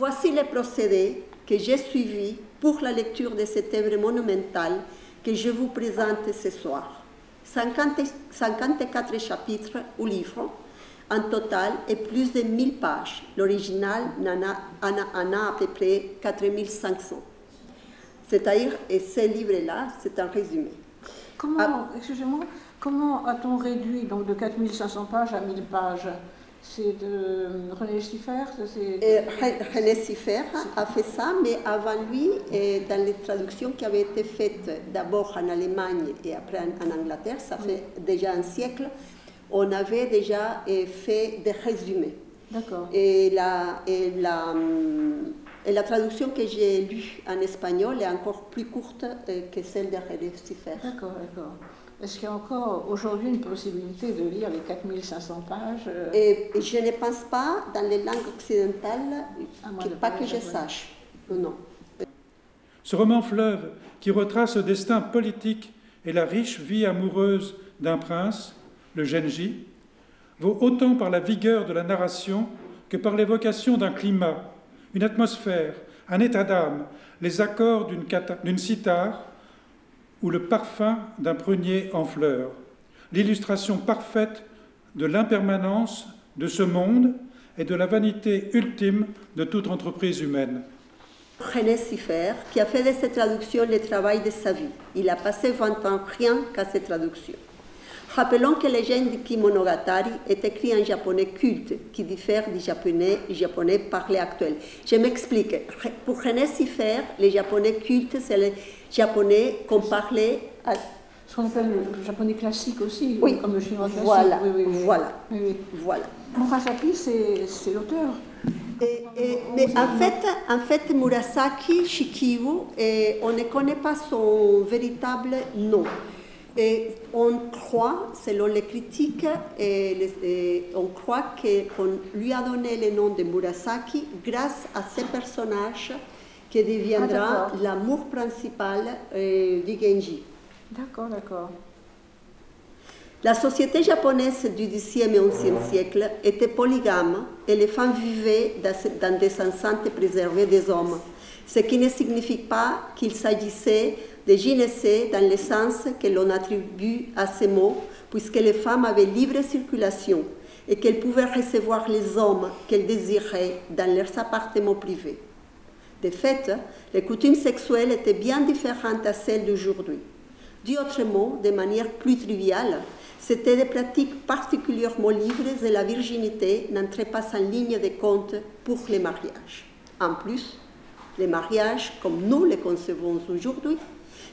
Voici le procédé que j'ai suivi pour la lecture de cette œuvre monumentale que je vous présente ce soir. 54 chapitres au livre, en total, et plus de 1000 pages. L'original en a à peu près 4500. C'est-à-dire, et ce livre-là, c'est un résumé. Excusez-moi, comment a-t-on réduit donc, de 4500 pages à 1000 pages? C'est de René Siffert? René Siffert a fait ça, mais avant lui, dans les traductions qui avaient été faites d'abord en Allemagne et après en Angleterre, ça fait déjà un siècle, on avait déjà fait des résumés. D'accord. Et la traduction que j'ai lue en espagnol est encore plus courte que celle de René Siffert. D'accord, d'accord. Est-ce qu'il y a encore aujourd'hui une possibilité de lire les 4500 pages et je ne pense pas dans les langues occidentales, pas que je sache. Non. Ce roman fleuve, qui retrace le destin politique et la riche vie amoureuse d'un prince, le Genji, vaut autant par la vigueur de la narration que par l'évocation d'un climat, une atmosphère, un état d'âme, les accords d'une cithare ou le parfum d'un prunier en fleurs, l'illustration parfaite de l'impermanence de ce monde et de la vanité ultime de toute entreprise humaine. René Siffert, qui a fait de cette traduction le travail de sa vie. Il a passé 20 ans rien qu'à cette traduction. Rappelons que le gène de Kimonogatari est écrit en japonais culte, qui diffère du japonais parlé actuel. Je m'explique. Pour René Siffert, le japonais culte, c'est le japonais qu'on parlait à... Ce qu'on appelle le japonais classique aussi, oui. Comme le chinois classique. Voilà, oui. Voilà. Murasaki, c'est l'auteur. Mais en fait, Murasaki Shikibu, on ne connaît pas son véritable nom. Et on croit, selon les critiques, on croit qu'on lui a donné le nom de Murasaki grâce à ce personnage qui deviendra l'amour principal du Genji. D'accord, d'accord. La société japonaise du Xe et XIe siècle était polygame et les femmes vivaient dans des enceintes préservées des hommes, ce qui ne signifie pas qu'il s'agissait de gynécées dans le sens que l'on attribue à ces mots, puisque les femmes avaient libre circulation et qu'elles pouvaient recevoir les hommes qu'elles désiraient dans leurs appartements privés. De fait, les coutumes sexuelles étaient bien différentes à celles d'aujourd'hui. Dit autrement, de manière plus triviale, c'était des pratiques particulièrement libres et la virginité n'entrait pas en ligne de compte pour les mariages. En plus, les mariages, comme nous les concevons aujourd'hui,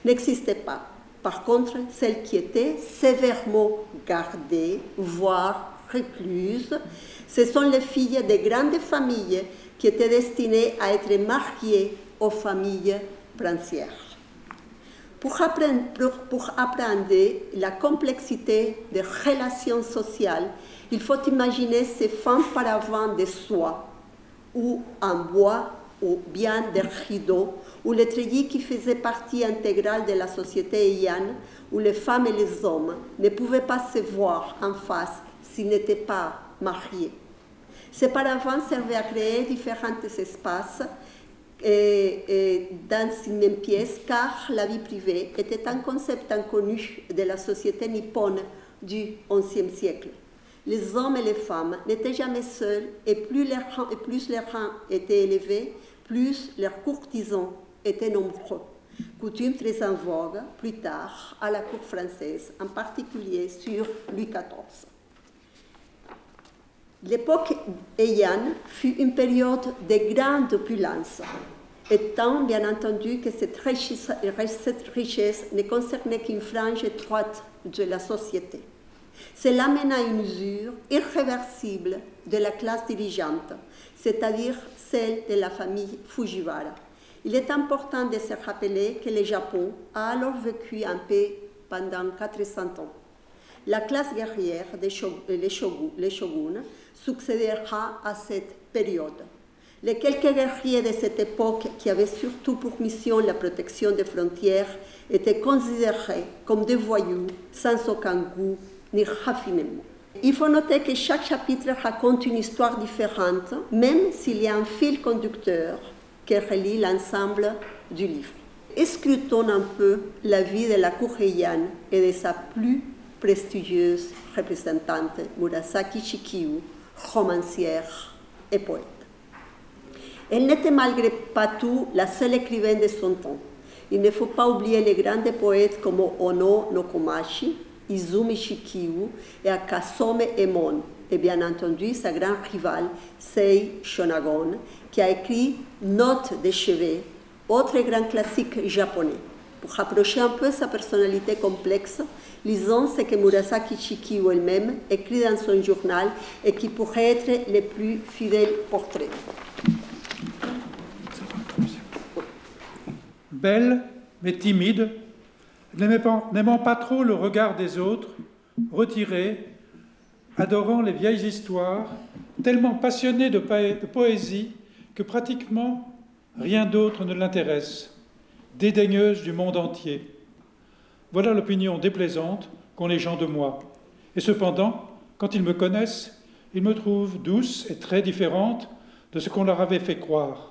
n'existaient pas. Par contre, celles qui étaient sévèrement gardées, voire recluses, ce sont les filles des grandes familles qui étaient destinées à être mariées aux familles princières. Pour apprendre la complexité des relations sociales, il faut imaginer ces femmes paravents de soie, ou en bois, ou bien des rideaux, ou les treillis qui faisaient partie intégrale de la société Heian, où les femmes et les hommes ne pouvaient pas se voir en face s'ils n'étaient pas mariés. Ces paravents servaient à créer différents espaces dans une même pièce, car la vie privée était un concept inconnu de la société nippone du XIe siècle. Les hommes et les femmes n'étaient jamais seuls, et plus leur rang était élevé, plus leurs courtisans étaient nombreux. Coutume très en vogue plus tard à la cour française, en particulier sur Louis XIV. L'époque Heian fut une période de grande opulence, étant bien entendu que cette richesse ne concernait qu'une frange étroite de la société. Cela mène à une usure irréversible de la classe dirigeante, c'est-à-dire celle de la famille Fujiwara. Il est important de se rappeler que le Japon a alors vécu en paix pendant 400 ans. La classe guerrière, les shoguns, succédera à cette période. Les quelques guerriers de cette époque, qui avaient surtout pour mission la protection des frontières, étaient considérés comme des voyous sans aucun goût ni raffinement. Il faut noter que chaque chapitre raconte une histoire différente, même s'il y a un fil conducteur qui relie l'ensemble du livre. Scrutons un peu la vie de la cour heian et de sa plus prestigieuse représentante, Murasaki Shikibu, romancière et poète. Elle n'était malgré pas tout la seule écrivaine de son temps. Il ne faut pas oublier les grands poètes comme Ono no Komachi, Izumi Shikibu et Akasome Emon, et bien entendu sa grande rivale Sei Shonagon, qui a écrit Notes de chevet, autre grand classique japonais. Pour rapprocher un peu sa personnalité complexe, lisons ce que Murasaki Shikibu elle-même écrit dans son journal et qui pourrait être le plus fidèle portrait. Belle, mais timide, n'aimant pas trop le regard des autres, retirée, adorant les vieilles histoires, tellement passionnée de poésie que pratiquement rien d'autre ne l'intéresse, dédaigneuse du monde entier. Voilà l'opinion déplaisante qu'ont les gens de moi. Et cependant, quand ils me connaissent, ils me trouvent douce et très différente de ce qu'on leur avait fait croire.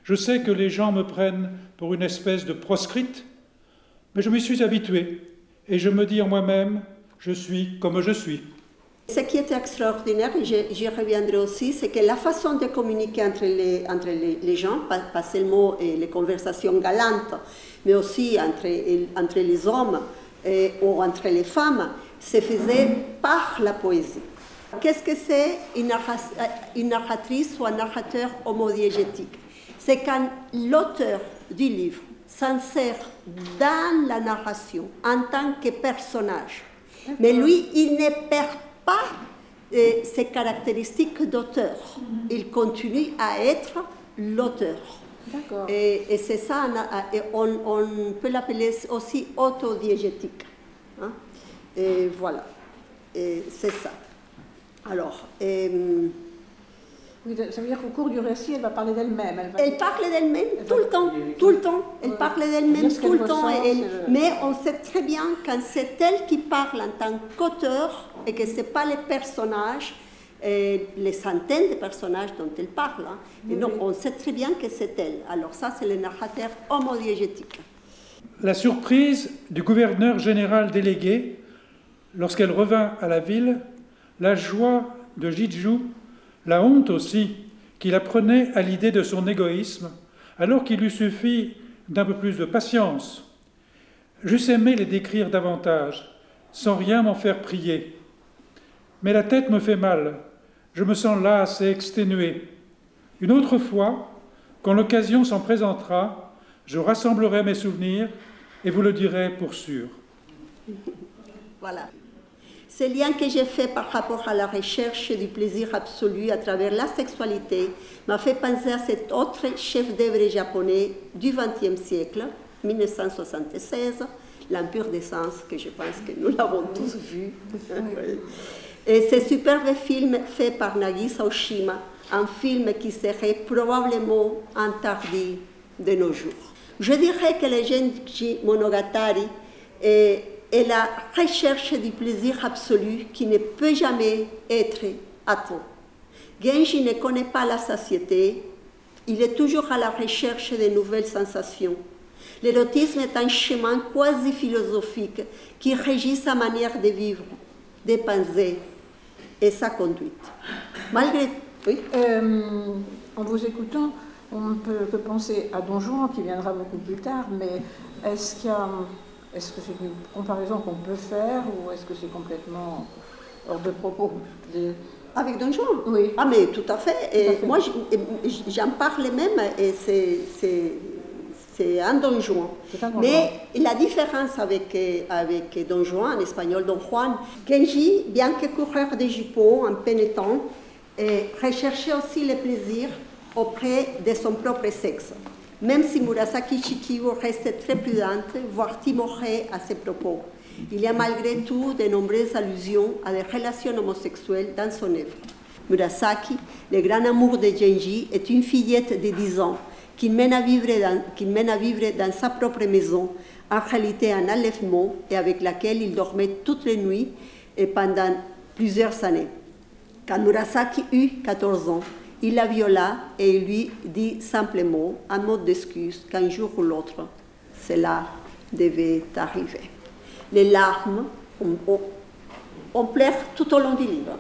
Je sais que les gens me prennent pour une espèce de proscrite, mais je m'y suis habitué et je me dis en moi-même, je suis comme je suis. Ce qui est extraordinaire, et j'y reviendrai aussi, c'est que la façon de communiquer entre les gens, pas seulement les conversations galantes, mais aussi entre les hommes ou entre les femmes, se faisait par la poésie. Qu'est-ce que c'est une narratrice ou un narrateur homodiégétique? C'est quand l'auteur du livre s'insère dans la narration en tant que personnage. Mais lui, il ne perd pas ses caractéristiques d'auteur. Il continue à être l'auteur. Et c'est ça, on peut l'appeler aussi autodiégétique. Hein? Et voilà, c'est ça. Alors... Oui, ça veut dire qu'au cours du récit, elle va parler d'elle-même. Elle parle d'elle-même tout le temps. Elle parle d'elle-même tout le temps. Mais on sait très bien quand c'est elle qui parle en tant qu'auteur et que ce n'est pas les personnages, les centaines de personnages dont elle parle. Hein. Et donc, on sait très bien que c'est elle. Alors ça, c'est le narrateur homodiégétique. La surprise du gouverneur général délégué, lorsqu'elle revint à la ville, la joie de Jiju, la honte aussi qui la prenait à l'idée de son égoïsme, alors qu'il lui suffit d'un peu plus de patience. J'eusse aimé les décrire davantage, sans rien m'en faire prier. Mais la tête me fait mal, je me sens lasse et exténuée. Une autre fois, quand l'occasion s'en présentera, je rassemblerai mes souvenirs et vous le dirai pour sûr. Voilà. Ce lien que j'ai fait par rapport à la recherche du plaisir absolu à travers la sexualité m'a fait penser à cet autre chef-d'œuvre japonais du XXe siècle, 1976, L'Empire des Sens, que je pense que nous l'avons tous vu. Et ce superbe film fait par Nagisa Oshima, un film qui serait probablement interdit de nos jours. Je dirais que le Genji Monogatari est la recherche du plaisir absolu qui ne peut jamais être atteint. Genji ne connaît pas la satiété, il est toujours à la recherche de nouvelles sensations. L'érotisme est un chemin quasi philosophique qui régit sa manière de vivre, de penser et sa conduite. Malgré... Oui. En vous écoutant, on ne peut que penser à Don Juan qui viendra beaucoup plus tard, mais est-ce que c'est une comparaison qu'on peut faire ou est-ce que c'est complètement hors de propos? Avec Don Juan? Oui. Ah, mais tout à fait. Et moi, j'en parle même, et c'est un Don Juan. Mais la différence avec Don Juan, en espagnol Don Juan, Genji, bien que coureur de jupons en pénétrant, recherchait aussi le plaisir auprès de son propre sexe. Même si Murasaki Shikibu reste très prudente, voire timorée à ses propos, il y a malgré tout de nombreuses allusions à des relations homosexuelles dans son œuvre. Murasaki, le grand amour de Genji, est une fillette de 10 ans qu'il mène à vivre dans sa propre maison, en réalité un enlèvement, et avec laquelle il dormait toutes les nuits et pendant plusieurs années. Quand Murasaki eut 14 ans, il la viola et il lui dit simplement, un mot d'excuse, qu'un jour ou l'autre, cela devait arriver. Les larmes ont pleuré tout au long du livre.